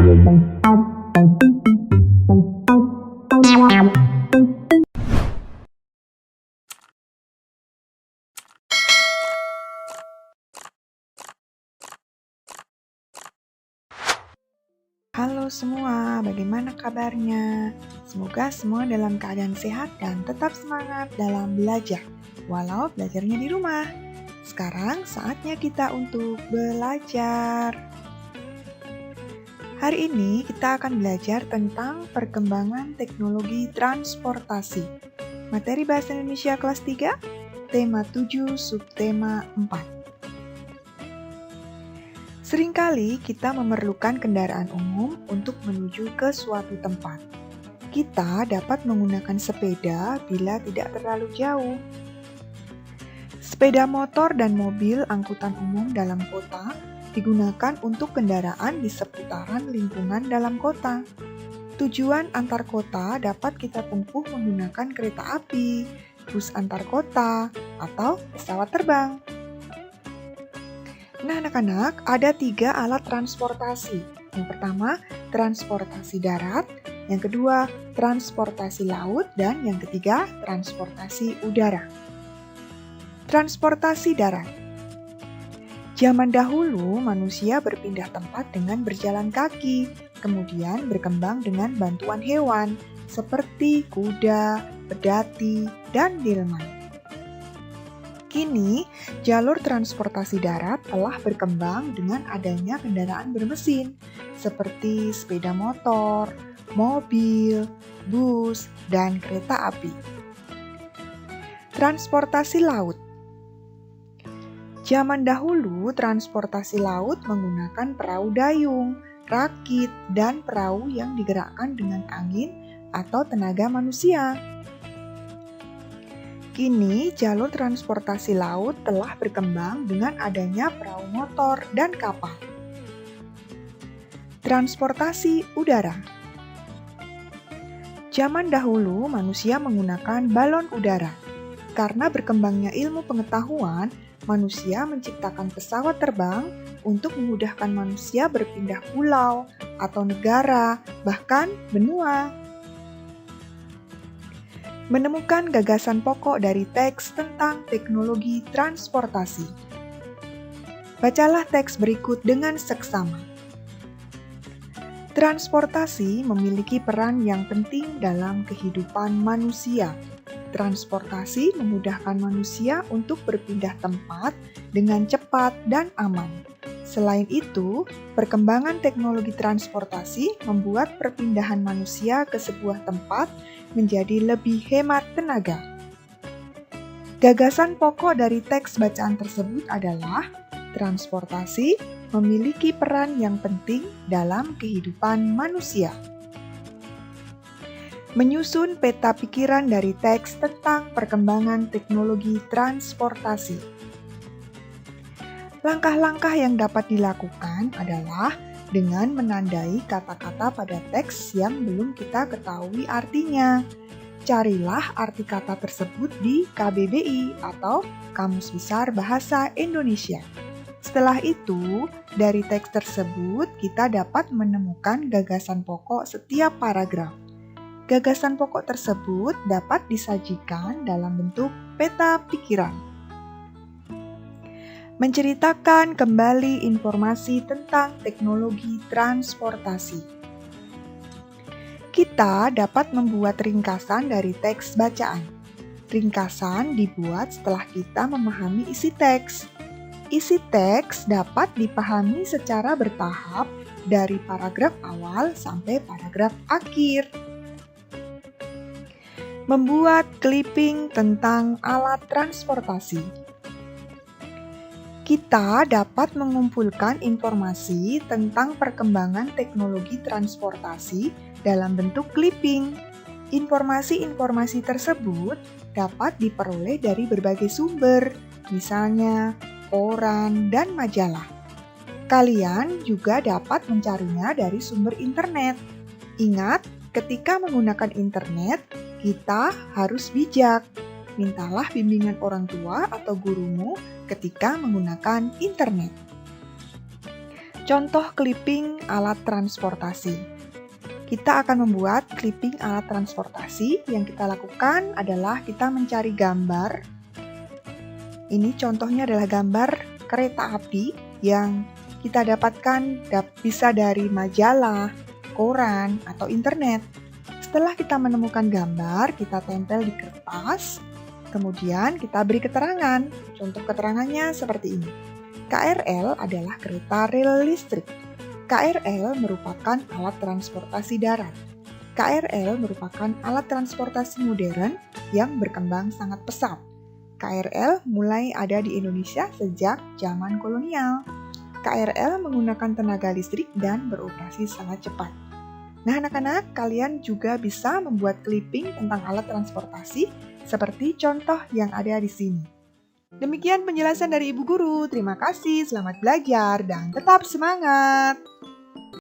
Halo semua, bagaimana kabarnya? Semoga semua dalam keadaan sehat dan tetap semangat dalam belajar, walau belajarnya di rumah. Sekarang saatnya kita untuk belajar. Hari ini kita akan belajar tentang perkembangan teknologi transportasi. Materi Bahasa Indonesia kelas 3, tema 7, subtema 4. Seringkali kita memerlukan kendaraan umum untuk menuju ke suatu tempat. Kita dapat menggunakan sepeda bila tidak terlalu jauh. Sepeda motor dan mobil angkutan umum dalam kota digunakan untuk kendaraan di seputaran lingkungan dalam kota. Tujuan antar kota dapat kita tempuh menggunakan kereta api, bus antar kota, atau pesawat terbang. Nah, anak-anak, ada 3 alat transportasi. Yang pertama, transportasi darat. Yang kedua, transportasi laut. Dan yang ketiga, transportasi udara. Transportasi darat. Zaman dahulu, manusia berpindah tempat dengan berjalan kaki, kemudian berkembang dengan bantuan hewan, seperti kuda, pedati, dan delman. Kini, jalur transportasi darat telah berkembang dengan adanya kendaraan bermesin, seperti sepeda motor, mobil, bus, dan kereta api. Transportasi laut. Zaman dahulu, transportasi laut menggunakan perahu dayung, rakit, dan perahu yang digerakkan dengan angin atau tenaga manusia. Kini, jalur transportasi laut telah berkembang dengan adanya perahu motor dan kapal. Transportasi udara. Zaman dahulu, manusia menggunakan balon udara. Karena berkembangnya ilmu pengetahuan, manusia menciptakan pesawat terbang untuk memudahkan manusia berpindah pulau atau negara, bahkan benua. Menemukan gagasan pokok dari teks tentang teknologi transportasi. Bacalah teks berikut dengan seksama. Transportasi memiliki peran yang penting dalam kehidupan manusia. Transportasi memudahkan manusia untuk berpindah tempat dengan cepat dan aman. Selain itu, perkembangan teknologi transportasi membuat perpindahan manusia ke sebuah tempat menjadi lebih hemat tenaga. Gagasan pokok dari teks bacaan tersebut adalah transportasi memiliki peran yang penting dalam kehidupan manusia. Menyusun peta pikiran dari teks tentang perkembangan teknologi transportasi. Langkah-langkah yang dapat dilakukan adalah dengan menandai kata-kata pada teks yang belum kita ketahui artinya. Carilah arti kata tersebut di KBBI atau Kamus Besar Bahasa Indonesia. Setelah itu, dari teks tersebut kita dapat menemukan gagasan pokok setiap paragraf. Gagasan pokok tersebut dapat disajikan dalam bentuk peta pikiran. Menceritakan kembali informasi tentang teknologi transportasi. Kita dapat membuat ringkasan dari teks bacaan. Ringkasan dibuat setelah kita memahami isi teks. Isi teks dapat dipahami secara bertahap dari paragraf awal sampai paragraf akhir. Membuat clipping tentang alat transportasi. Kita dapat mengumpulkan informasi tentang perkembangan teknologi transportasi dalam bentuk clipping. Informasi-informasi tersebut dapat diperoleh dari berbagai sumber, misalnya koran dan majalah. Kalian juga dapat mencarinya dari sumber internet. Ingat, ketika menggunakan internet, kita harus bijak. Mintalah bimbingan orang tua atau gurumu ketika menggunakan internet. Contoh clipping alat transportasi. Kita akan membuat clipping alat transportasi. Yang kita lakukan adalah kita mencari gambar. Ini contohnya adalah gambar kereta api yang kita dapatkan bisa dari majalah, koran, atau internet. Setelah kita menemukan gambar, kita tempel di kertas. Kemudian kita beri keterangan. Contoh keterangannya seperti ini. KRL adalah kereta rel listrik. KRL merupakan alat transportasi darat. KRL merupakan alat transportasi modern yang berkembang sangat pesat. KRL mulai ada di Indonesia sejak zaman kolonial. KRL menggunakan tenaga listrik dan beroperasi sangat cepat. Nah, anak-anak, kalian juga bisa membuat clipping tentang alat transportasi seperti contoh yang ada di sini. Demikian penjelasan dari Ibu Guru. Terima kasih, selamat belajar, dan tetap semangat!